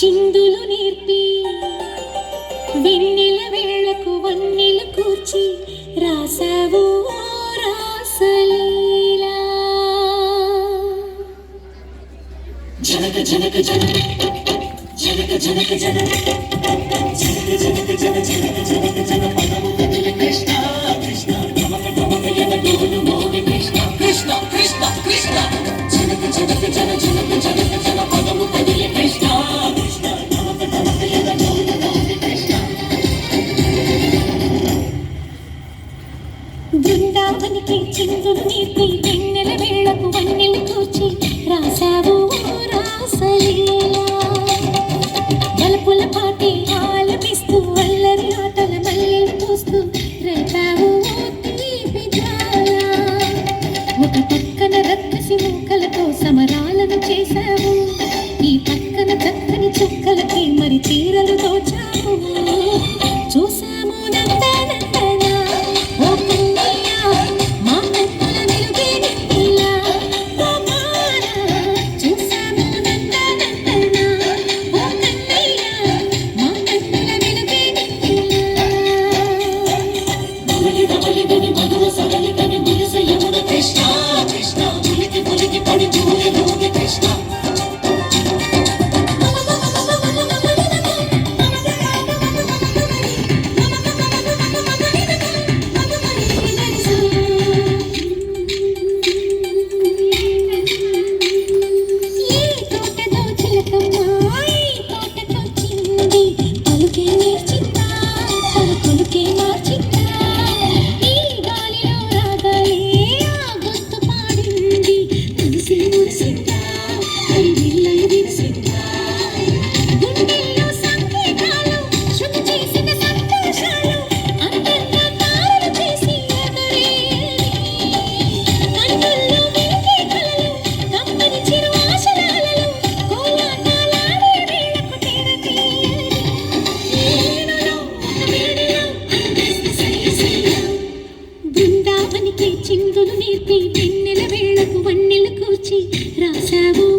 చిందులు నేర్పి వెన్నెల వేళకు వన్నెలు కూర్చి రాసావు రాసలీలా. జనక జనక జనక జనక జనక జనక జనక జనక జనక జనక జన పదము కదిలి కృష్ణ కృష్ణ గమక గమక యన గోలు మోగి కృష్ణ కృష్ణ కృష్ణ కృష్ణ జనక జనక జన జనక జనక జన పదము కదిలి కృష్ణ కృష్ణ గమక గమక యన గోలు మోగి కృష్ణ. బృందావనికి చిందులు నేర్పి వెన్నెల వేళకు వన్నెలు కూర్చి రాసావు రాసలీలా. బలపుల పాటి ఆలపిస్తూ అల్లరి ఆటల మల్లెలు పూస్తూ రేపావు తీపి జ్వాల. ఒక పక్కన రక్కసి మూకలతో సమరాలను చేశావు, ఈ పక్కన చక్కని చుక్కలకి మరి చీరలు దోచావు. చూసాము నందనందన ఓ కన్నయ్య మా కన్నుల వెలుగే నిప్పులా. చూసాము నందనందన ఓ కన్నయ్య మా కన్నుల వెలుగే నిప్పులా. మురళిదని మధుర సరళిదని మురిస యమున కృష్ణ కృష్ణ పులికి పులికి పడి జూయలోని కృష్ణ. బృందావనికి చిందులు నేర్పి వెన్నెల వేళకు వన్నెలు కూర్చి రాసావు